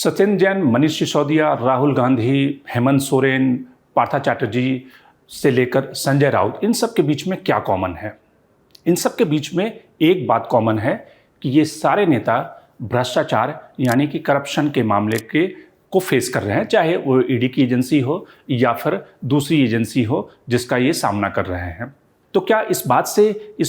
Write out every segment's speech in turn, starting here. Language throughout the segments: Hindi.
सत्येंद्र जैन, मनीष सिसोदिया, राहुल गांधी, हेमंत सोरेन, पार्था चैटर्जी से लेकर संजय राउत, इन सब के बीच में क्या कॉमन है? इन सब के बीच में एक बात कॉमन है कि ये सारे नेता भ्रष्टाचार यानी कि करप्शन के मामले को फेस कर रहे हैं, चाहे वो ईडी की एजेंसी हो या फिर दूसरी एजेंसी हो जिसका ये सामना कर रहे हैं। तो क्या इस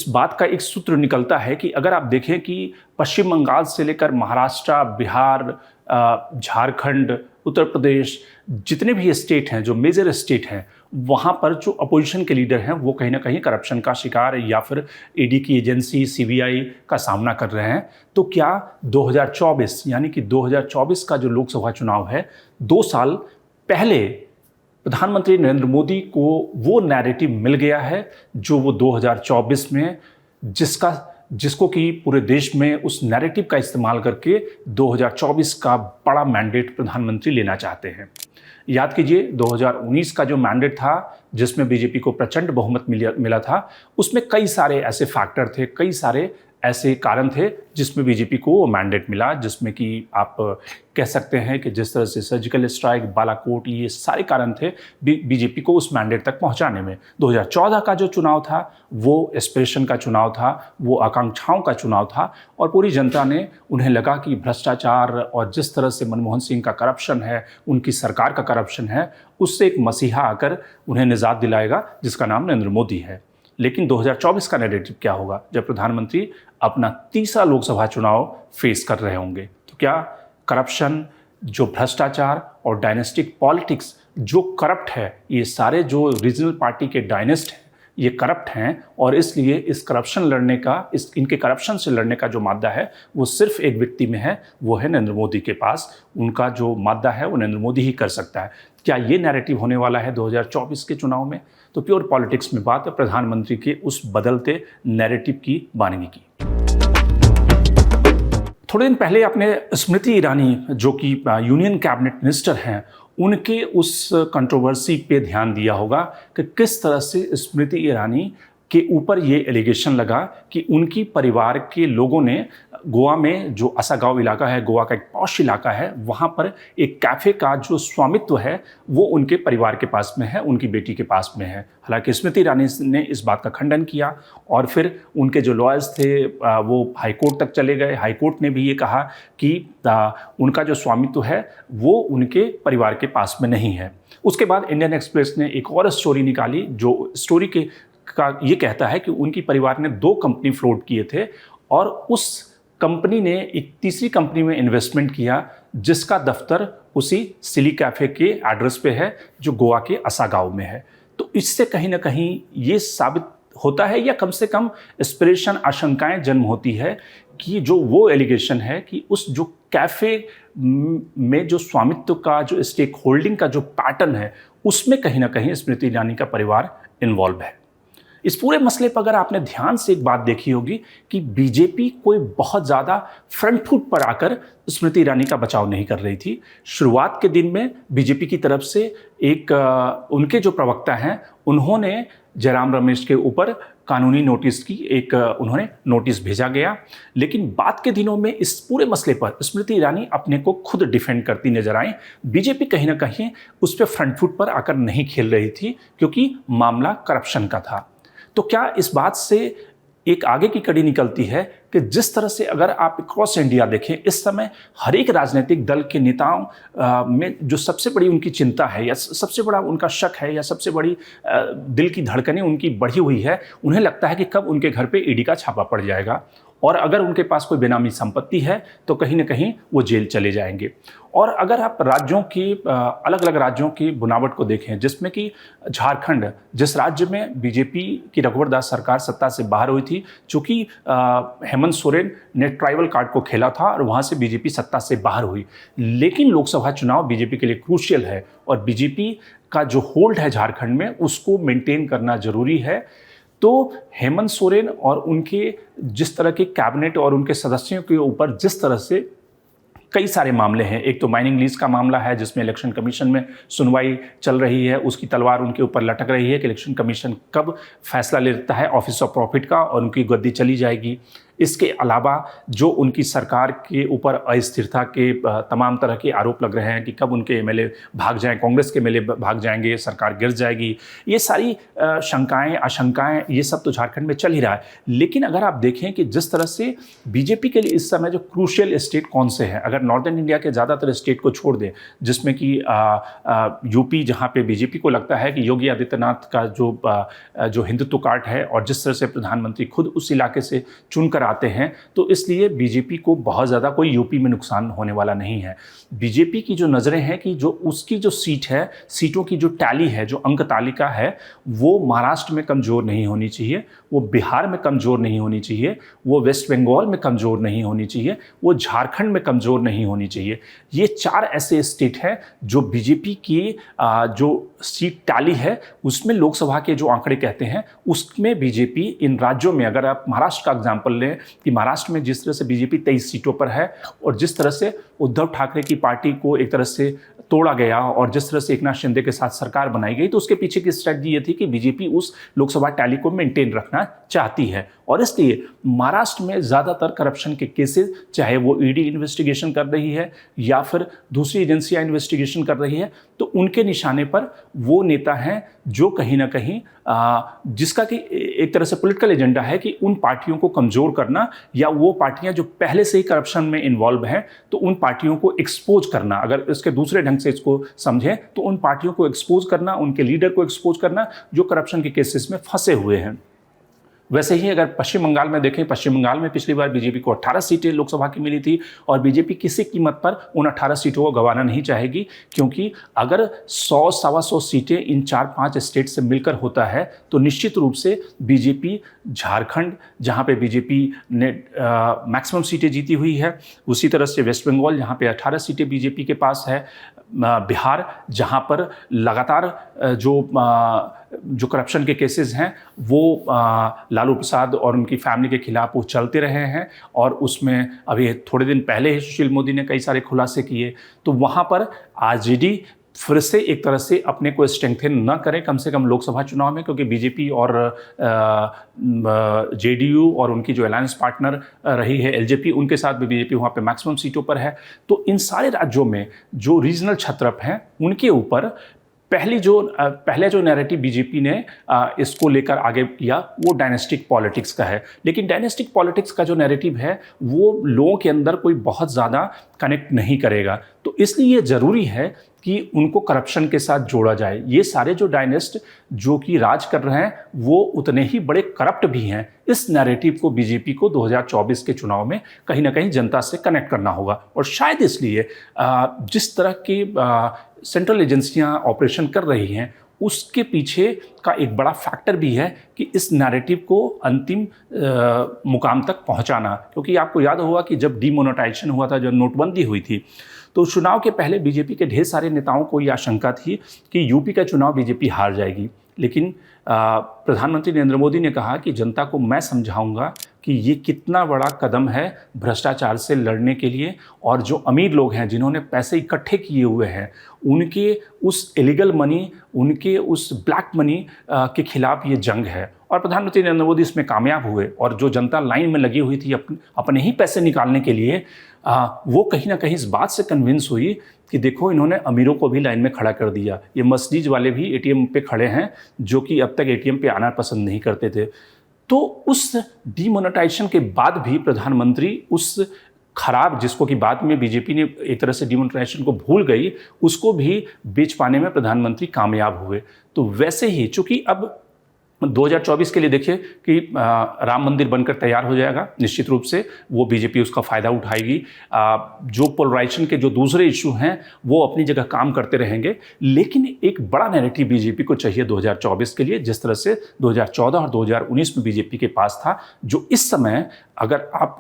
बात का एक सूत्र निकलता है कि अगर आप देखें कि पश्चिम बंगाल से लेकर महाराष्ट्र, बिहार, झारखंड, उत्तर प्रदेश, जितने भी स्टेट हैं, जो मेजर स्टेट हैं, वहाँ पर जो अपोजिशन के लीडर हैं वो कहीं ना कहीं करप्शन का शिकार या फिर ईडी की एजेंसी सीबीआई का सामना कर रहे हैं। तो क्या 2024 यानी कि 2024 का जो लोकसभा चुनाव है, 2 साल पहले प्रधानमंत्री नरेंद्र मोदी को वो नैरेटिव मिल गया है जो वो 2024 में जिसको कि पूरे देश में उस नैरेटिव का इस्तेमाल करके 2024 का बड़ा मैंडेट प्रधानमंत्री लेना चाहते हैं। याद कीजिए 2019 का जो मैंडेट था जिसमें बीजेपी को प्रचंड बहुमत मिला था, उसमें कई सारे ऐसे फैक्टर थे, कई सारे ऐसे कारण थे जिसमें बीजेपी को वो मैंडेट मिला, जिसमें कि आप कह सकते हैं कि जिस तरह से सर्जिकल स्ट्राइक, बालाकोट, ये सारे कारण थे बीजेपी को उस मैंडेट तक पहुंचाने में। 2014 का जो चुनाव था वो एस्पिरेशन का चुनाव था, वो आकांक्षाओं का चुनाव था और पूरी जनता ने, उन्हें लगा कि भ्रष्टाचार और जिस तरह से मनमोहन सिंह का करप्शन है, उनकी सरकार का करप्शन है, उससे एक मसीहा आकर उन्हें निजात दिलाएगा जिसका नाम नरेंद्र मोदी है। लेकिन 2024 का नैरेटिव क्या होगा जब प्रधानमंत्री अपना तीसरा लोकसभा चुनाव फेस कर रहे होंगे? तो क्या करप्शन, जो भ्रष्टाचार और डायनेस्टिक पॉलिटिक्स जो करप्ट है, ये सारे जो रीजनल पार्टी के डायनेस्ट हैं ये करप्ट हैं और इसलिए इस करप्शन लड़ने का, इनके करप्शन से लड़ने का जो मादा है वो सिर्फ एक व्यक्ति में है, वो है नरेंद्र मोदी के पास। उनका जो मादा है वो नरेंद्र मोदी ही कर सकता है। क्या ये नैरेटिव होने वाला है 2024 के चुनाव में? तो प्योर पॉलिटिक्स में बात है प्रधानमंत्री के उस बदलते नैरेटिव की बानगी की। थोड़े दिन पहले आपने स्मृति ईरानी, जो कि यूनियन कैबिनेट मिनिस्टर हैं, उनके उस कंट्रोवर्सी पे ध्यान दिया होगा कि किस तरह से स्मृति ईरानी के ऊपर ये एलिगेशन लगा कि उनकी परिवार के लोगों ने गोवा में, जो असागांव इलाका है, गोवा का एक पॉश इलाका है, वहाँ पर एक कैफ़े का जो स्वामित्व है वो उनके परिवार के पास में है, उनकी बेटी के पास में है। हालांकि स्मृति ईरानी ने इस बात का खंडन किया और फिर उनके जो लॉयर्स थे वो हाईकोर्ट तक चले गए। हाईकोर्ट ने भी ये कहा कि उनका जो स्वामित्व है वो उनके परिवार के पास में नहीं है। उसके बाद इंडियन एक्सप्रेस ने एक और स्टोरी निकाली, जो स्टोरी का ये कहता है कि उनकी परिवार ने 2 कंपनी फ्लोट किए थे और उस कंपनी ने एक तीसरी कंपनी में इन्वेस्टमेंट किया जिसका दफ्तर उसी सिली कैफ़े के एड्रेस पे है जो गोवा के असागांव में है। तो इससे कहीं ना कहीं ये साबित होता है या कम से कम एस्पिरेशन, आशंकाएं जन्म होती है कि जो वो एलिगेशन है कि उस जो कैफ़े में जो स्वामित्व का, जो स्टेक होल्डिंग का जो पैटर्न है, उसमें कहीं ना कहीं स्मृति ईरानी का परिवार इन्वॉल्व है। इस पूरे मसले पर अगर आपने ध्यान से एक बात देखी होगी कि बीजेपी कोई बहुत ज़्यादा फ्रंट फुट पर आकर स्मृति ईरानी का बचाव नहीं कर रही थी। शुरुआत के दिन में बीजेपी की तरफ से उनके जो प्रवक्ता हैं, उन्होंने जयराम रमेश के ऊपर कानूनी नोटिस की उन्होंने नोटिस भेजा गया। लेकिन बाद के दिनों में इस पूरे मसले पर स्मृति ईरानी अपने को खुद डिफेंड करती नजर आई। बीजेपी कहीं ना कहीं उस पर फ्रंट फुट पर आकर नहीं खेल रही थी क्योंकि मामला करप्शन का था। तो क्या इस बात से एक आगे की कड़ी निकलती है कि जिस तरह से अगर आप क्रॉस इंडिया देखें, इस समय हर एक राजनीतिक दल के नेताओं में जो सबसे बड़ी उनकी चिंता है या सबसे बड़ा उनका शक है या सबसे बड़ी दिल की धड़कनें उनकी बढ़ी हुई है, उन्हें लगता है कि कब उनके घर पे ईडी का छापा पड़ जाएगा और अगर उनके पास कोई बेनामी संपत्ति है तो कहीं ना कहीं वो जेल चले जाएंगे। और अगर आप राज्यों की, अलग अलग राज्यों की बुनावट को देखें, जिसमें कि झारखंड, जिस राज्य में बीजेपी की रघुवर दास सरकार सत्ता से बाहर हुई थी, चूँकि हेमंत सोरेन ने ट्राइबल कार्ड को खेला था और वहाँ से बीजेपी सत्ता से बाहर हुई, लेकिन लोकसभा चुनाव बीजेपी के लिए क्रूशियल है और बीजेपी का जो होल्ड है झारखंड में उसको मेंटेन करना जरूरी है। तो हेमंत सोरेन और उनके जिस तरह के कैबिनेट और उनके सदस्यों के ऊपर जिस तरह से कई सारे मामले हैं, एक तो माइनिंग लीज का मामला है जिसमें इलेक्शन कमीशन में सुनवाई चल रही है, उसकी तलवार उनके ऊपर लटक रही है कि इलेक्शन कमीशन कब फैसला लेता है ऑफिस ऑफ प्रॉफिट का और उनकी गद्दी चली जाएगी। इसके अलावा जो उनकी सरकार के ऊपर अस्थिरता के तमाम तरह के आरोप लग रहे हैं कि कब उनके एमएलए भाग जाएं, कांग्रेस के एमएलए भाग जाएंगे, सरकार गिर जाएगी, ये सारी शंकाएं आशंकाएं ये सब तो झारखंड में चल ही रहा है। लेकिन अगर आप देखें कि जिस तरह से बीजेपी के लिए इस समय जो क्रूशियल स्टेट कौन से हैं, अगर नॉर्दर्न इंडिया के ज़्यादातर स्टेट को छोड़ दें, जिसमें कि यूपी, जहाँ पे बीजेपी को लगता है कि योगी आदित्यनाथ का जो हिंदुत्व काट है और जिस तरह से प्रधानमंत्री खुद उस इलाके से चुनकर आते हैं, तो इसलिए बीजेपी को बहुत ज़्यादा कोई यूपी में नुकसान होने वाला नहीं है। बीजेपी की जो नज़रें हैं कि जो उसकी जो सीट है, सीटों की जो टैली है, जो अंक तालिका है, वो महाराष्ट्र में कमज़ोर नहीं होनी चाहिए, वो बिहार में कमज़ोर नहीं होनी चाहिए, वो वेस्ट बंगाल में कमज़ोर नहीं होनी चाहिए, वो झारखंड में कमज़ोर नहीं होनी चाहिए। ये 4 ऐसे स्टेट हैं जो बीजेपी की जो सीट टैली है उसमें लोकसभा के जो आंकड़े कहते हैं उसमें बीजेपी इन राज्यों में, अगर आप महाराष्ट्र का एग्जाम्पल लें कि महाराष्ट्र में जिस तरह से बीजेपी 23 सीटों पर है और जिस तरह से उद्धव ठाकरे की पार्टी को एक तरह से तोड़ा गया और जिस तरह से एकनाथ शिंदे के साथ सरकार बनाई गई, तो उसके पीछे की स्ट्रेटजी ये थी कि बीजेपी उस लोकसभा टैली को मेंटेन रखना चाहती है। और इसलिए महाराष्ट्र में ज़्यादातर करप्शन के केसेस, चाहे वो ईडी इन्वेस्टिगेशन कर रही है या फिर दूसरी एजेंसियां इन्वेस्टिगेशन कर रही है, तो उनके निशाने पर वो नेता हैं जो कहीं ना कहीं जिसका कि एक तरह से पॉलिटिकल एजेंडा है कि उन पार्टियों को कमज़ोर करना या वो पार्टियां जो पहले से ही करप्शन में इन्वॉल्व हैं तो उन पार्टियों को एक्सपोज करना, अगर इसके दूसरे ढंग से इसको समझें तो उन पार्टियों को एक्सपोज करना, उनके लीडर को एक्सपोज करना जो करप्शन के केसेस में फंसे हुए हैं। वैसे ही अगर पश्चिम बंगाल में देखें, पश्चिम बंगाल में पिछली बार बीजेपी को 18 सीटें लोकसभा की मिली थी और बीजेपी किसी कीमत पर उन 18 सीटों को गंवाना नहीं चाहेगी, क्योंकि अगर 100 सवा 100 सीटें इन 4-5 स्टेट से मिलकर होता है तो निश्चित रूप से बीजेपी झारखंड, जहां पे बीजेपी ने मैक्सिमम सीटें जीती हुई है, उसी तरह से वेस्ट बंगाल जहां पे 18 सीटें बीजेपी के पास है, बिहार जहां पर लगातार जो करप्शन के केसेस हैं वो लालू प्रसाद और उनकी फैमिली के खिलाफ वो चलते रहे हैं और उसमें अभी थोड़े दिन पहले ही सुशील मोदी ने कई सारे खुलासे किए, तो वहाँ पर आरजेडी फिर से एक तरह से अपने को स्ट्रेंथन न करें कम से कम लोकसभा चुनाव में, क्योंकि बीजेपी और जेडीयू और उनकी जो अलायंस पार्टनर रही है एलजेपी, उनके साथ भी बीजेपी वहाँ पे मैक्सिमम सीटों पर है। तो इन सारे राज्यों में जो रीजनल छत्रप हैं उनके ऊपर पहले जो नैरेटिव बीजेपी ने इसको लेकर आगे किया वो डायनेस्टिक पॉलिटिक्स का है, लेकिन डायनेस्टिक पॉलिटिक्स का जो नैरेटिव है वो लोगों के अंदर कोई बहुत ज़्यादा कनेक्ट नहीं करेगा। तो इसलिए ये ज़रूरी है कि उनको करप्शन के साथ जोड़ा जाए। ये सारे जो डायनेस्ट जो कि राज कर रहे हैं वो उतने ही बड़े करप्ट भी हैं। इस नैरेटिव को बीजेपी को 2024 के चुनाव में कहीं ना कहीं जनता से कनेक्ट करना होगा और शायद इसलिए जिस तरह की सेंट्रल एजेंसियां ऑपरेशन कर रही हैं उसके पीछे का एक बड़ा फैक्टर भी है कि इस नैरेटिव को अंतिम मुकाम तक पहुंचाना। क्योंकि आपको याद होगा कि जब डीमोनेटाइजेशन हुआ था, जब नोटबंदी हुई थी, तो चुनाव के पहले बीजेपी के ढेर सारे नेताओं को यह आशंका थी कि यूपी का चुनाव बीजेपी हार जाएगी। लेकिन प्रधानमंत्री नरेंद्र मोदी ने कहा कि जनता को मैं समझाऊंगा कि ये कितना बड़ा कदम है भ्रष्टाचार से लड़ने के लिए, और जो अमीर लोग हैं जिन्होंने पैसे इकट्ठे किए हुए हैं उनके उस इलीगल मनी, उनके उस ब्लैक मनी के खिलाफ ये जंग है। और प्रधानमंत्री नरेंद्र मोदी इसमें कामयाब हुए और जो जनता लाइन में लगी हुई थी अपने ही पैसे निकालने के लिए, वो कहीं ना कहीं इस बात से कन्विंस हुई कि देखो इन्होंने अमीरों को भी लाइन में खड़ा कर दिया। ये मर्सिडीज वाले भी एटीएम पे खड़े हैं जो कि अब तक एटीएम पे आना पसंद नहीं करते थे। तो उस डीमोनेटाइजेशन के बाद भी प्रधानमंत्री उस खराब, जिसको कि बाद में बीजेपी ने एक तरह से डीमोनेटाइजेशन को भूल गई, उसको भी बेच पाने में प्रधानमंत्री कामयाब हुए। तो वैसे ही चूंकि अब 2024 के लिए देखिए कि राम मंदिर बनकर तैयार हो जाएगा, निश्चित रूप से वो बीजेपी उसका फ़ायदा उठाएगी। जो पोलराइजेशन के जो दूसरे इशू हैं वो अपनी जगह काम करते रहेंगे, लेकिन एक बड़ा नैरेटिव बीजेपी को चाहिए 2024 के लिए, जिस तरह से 2014 और 2019 में बीजेपी के पास था। जो इस समय अगर आप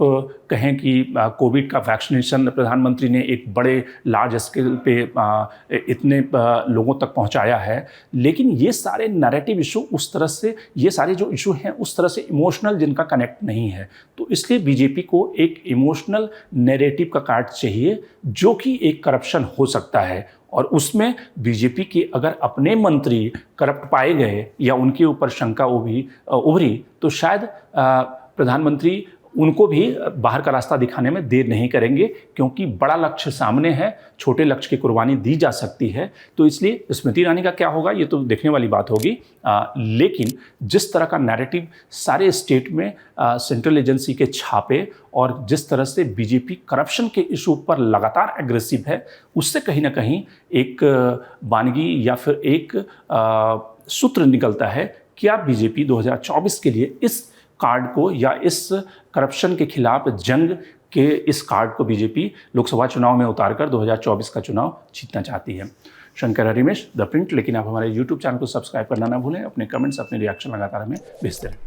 कहें कि कोविड का वैक्सीनेशन प्रधानमंत्री ने एक बड़े लार्ज स्केल पे इतने लोगों तक पहुंचाया है, लेकिन ये सारे नैरेटिव इशू उस तरह से, ये सारे जो इशू हैं उस तरह से इमोशनल जिनका कनेक्ट नहीं है। तो इसलिए बीजेपी को एक इमोशनल नैरेटिव का कार्ड चाहिए जो कि एक करप्शन हो सकता है, और उसमें बीजेपी के अगर अपने मंत्री करप्ट पाए गए या उनके ऊपर शंका उभरी तो शायद प्रधानमंत्री उनको भी बाहर का रास्ता दिखाने में देर नहीं करेंगे, क्योंकि बड़ा लक्ष्य सामने है, छोटे लक्ष्य की कुर्बानी दी जा सकती है। तो इसलिए स्मृति ईरानी का क्या होगा ये तो देखने वाली बात होगी। लेकिन जिस तरह का नैरेटिव सारे स्टेट में सेंट्रल एजेंसी के छापे और जिस तरह से बीजेपी करप्शन के इशू पर लगातार एग्रेसिव है, उससे कहीं ना कहीं एक वानगी या फिर एक सूत्र निकलता है कि आप बीजेपी 2024 के लिए इस कार्ड को या इस करप्शन के खिलाफ जंग के इस कार्ड को बीजेपी लोकसभा चुनाव में उतारकर 2024 का चुनाव जीतना चाहती है। शंकर हरिमेश, द प्रिंट। लेकिन आप हमारे YouTube चैनल को सब्सक्राइब करना ना भूलें। अपने कमेंट्स, अपने रिएक्शन लगातार हमें भेजते रहें।